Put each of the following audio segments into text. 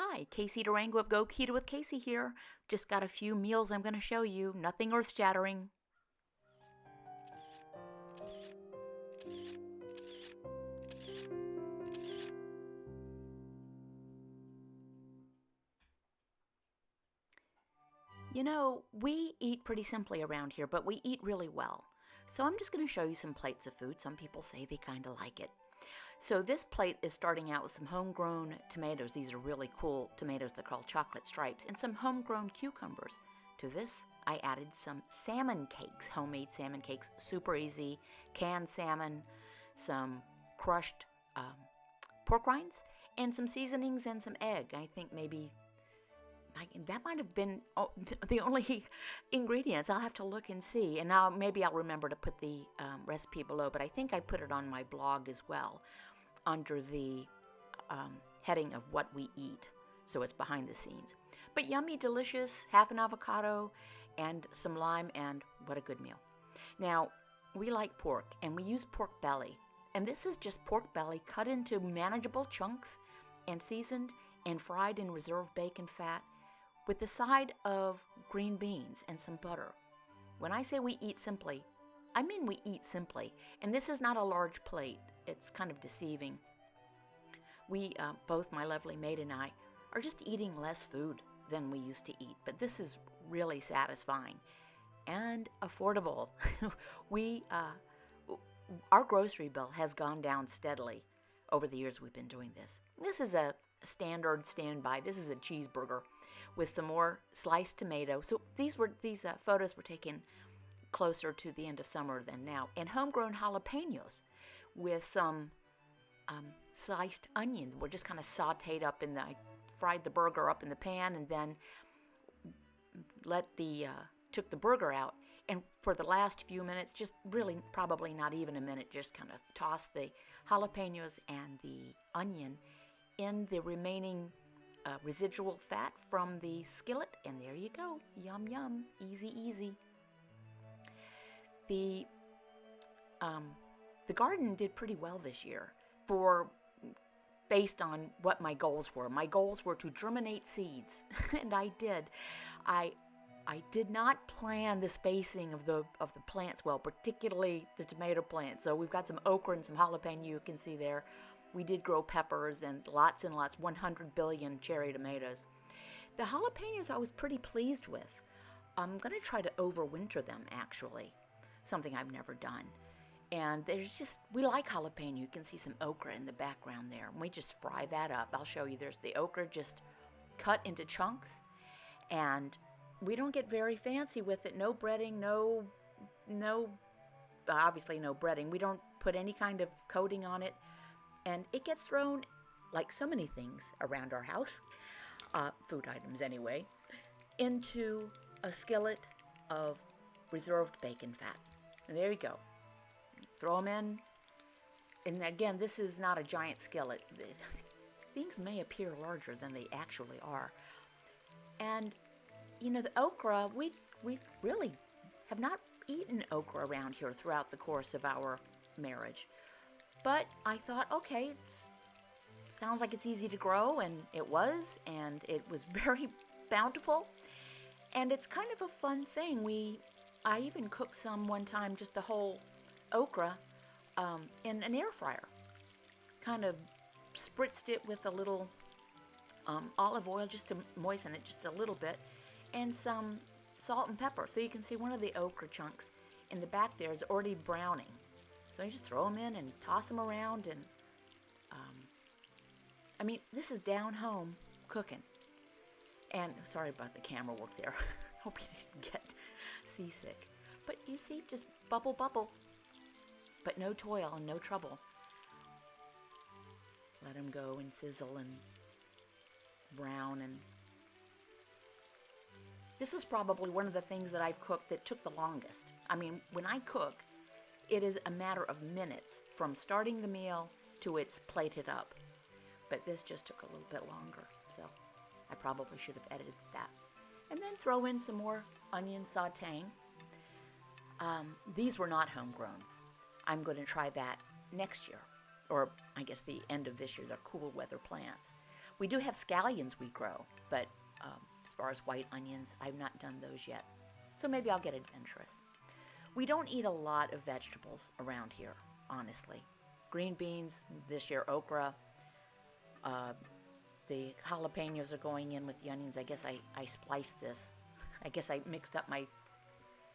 Hi, Casey Durango of Go Keto with Casey here. Just got a few meals I'm going to show you. Nothing earth-shattering. You know, we eat pretty simply around here, but we eat really well. So I'm just going to show you some plates of food. Some people say they kind of like it. So this plate is starting out with some homegrown tomatoes. These are really cool tomatoes. They're called chocolate stripes, and some homegrown cucumbers. To this, I added some salmon cakes, homemade salmon cakes, super easy, canned salmon, some crushed pork rinds, and some seasonings and some egg. I think maybe that might have been the only ingredients. I'll have to look and see, and maybe I'll remember to put the recipe below, but I think I put it on my blog as well under the heading of what we eat, so it's behind the scenes. But yummy, delicious, half an avocado and some lime, and what a good meal. Now, we like pork, and we use pork belly, and this is just pork belly cut into manageable chunks and seasoned and fried in reserve bacon fat, with the side of green beans and some butter. When I say we eat simply, I mean we eat simply. And this is not a large plate. It's kind of deceiving. We, both my lovely maid and I, are just eating less food than we used to eat. But this is really satisfying and affordable. Our grocery bill has gone down steadily over the years we've been doing this. This is a standard standby. This is a cheeseburger with some more sliced tomato. So these photos were taken closer to the end of summer than now. And homegrown jalapenos with some sliced onions. Were just kind of sauteed up I fried the burger up in the pan and then took the burger out. And for the last few minutes, just really probably not even a minute, just kind of tossed the jalapenos and the onion in the remaining residual fat from the skillet, and there you go. Yum, yum. Easy, easy. The garden did pretty well this year based on what my goals were. My goals were to germinate seeds, and I did. I did not plan the spacing of the plants well, particularly the tomato plants. So we've got some okra and some jalapeno you can see there. We did grow peppers and lots, 100 billion cherry tomatoes. The jalapenos I was pretty pleased with. I'm going to try to overwinter them, actually, something I've never done. And we like jalapeno. You can see some okra in the background there. And we just fry that up. I'll show you. There's the okra just cut into chunks. And we don't get very fancy with it. No breading, obviously no breading. We don't put any kind of coating on it. And it gets thrown, like so many things around our house, food items anyway, into a skillet of reserved bacon fat. And there you go. Throw them in. And again, this is not a giant skillet. Things may appear larger than they actually are. And, the okra, we really have not eaten okra around here throughout the course of our marriage. But I thought, okay, sounds like it's easy to grow, and it was very bountiful, and it's kind of a fun thing. I even cooked some one time, just the whole okra, in an air fryer. Kind of spritzed it with a little olive oil just to moisten it just a little bit, and some salt and pepper. So you can see one of the okra chunks in the back there is already browning. So you just throw them in and toss them around, and this is down home cooking. And sorry about the camera work there. Hope you didn't get seasick. But you see, just bubble, but no toil and no trouble. Let them go and sizzle and brown. And this is probably one of the things that I've cooked that took the longest. When I cook, it is a matter of minutes from starting the meal to it's plated up. But this just took a little bit longer, so I probably should have edited that. And then throw in some more onion sauteing. These were not homegrown. I'm going to try that next year, or I guess the end of this year. They're cool weather plants. We do have scallions we grow, but as far as white onions, I've not done those yet. So maybe I'll get adventurous. We don't eat a lot of vegetables around here, honestly. Green beans, this year okra. The jalapenos are going in with the onions. I guess I spliced this. I guess I mixed up my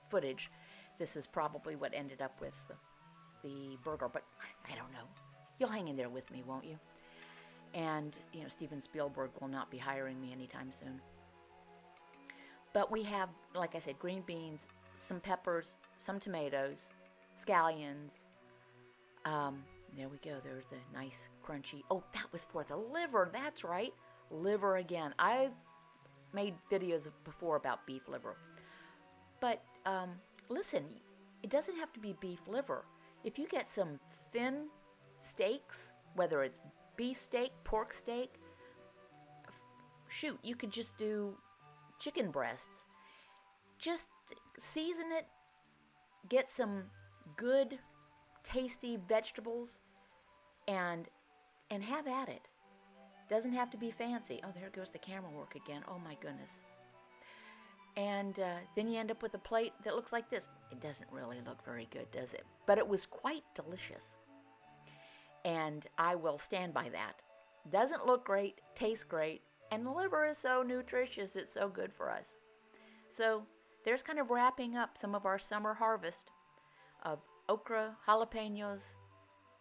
footage. This is probably what ended up with the burger, but I don't know. You'll hang in there with me, won't you? And, Steven Spielberg will not be hiring me anytime soon. But we have, like I said, green beans, some peppers, some tomatoes, scallions. There we go. There's the nice crunchy. Oh, that was for the liver. That's right. Liver again. I've made videos before about beef liver. But listen, it doesn't have to be beef liver. If you get some thin steaks, whether it's beef steak, pork steak, shoot, you could just do chicken breasts. Just season it, get some good, tasty vegetables, and have at it. Doesn't have to be fancy. Oh, there goes the camera work again. Oh my goodness. And then you end up with a plate that looks like this. It doesn't really look very good, does it? But it was quite delicious. And I will stand by that. Doesn't look great, tastes great, and the liver is so nutritious, it's so good for us. So there's kind of wrapping up some of our summer harvest of okra, jalapenos,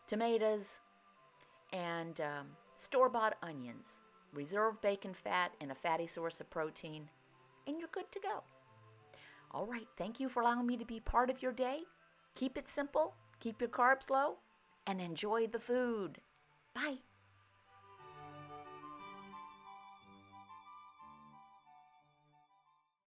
tomatoes, and store-bought onions, reserve bacon fat, and a fatty source of protein, and you're good to go. All right, thank you for allowing me to be part of your day. Keep it simple, keep your carbs low, and enjoy the food. Bye.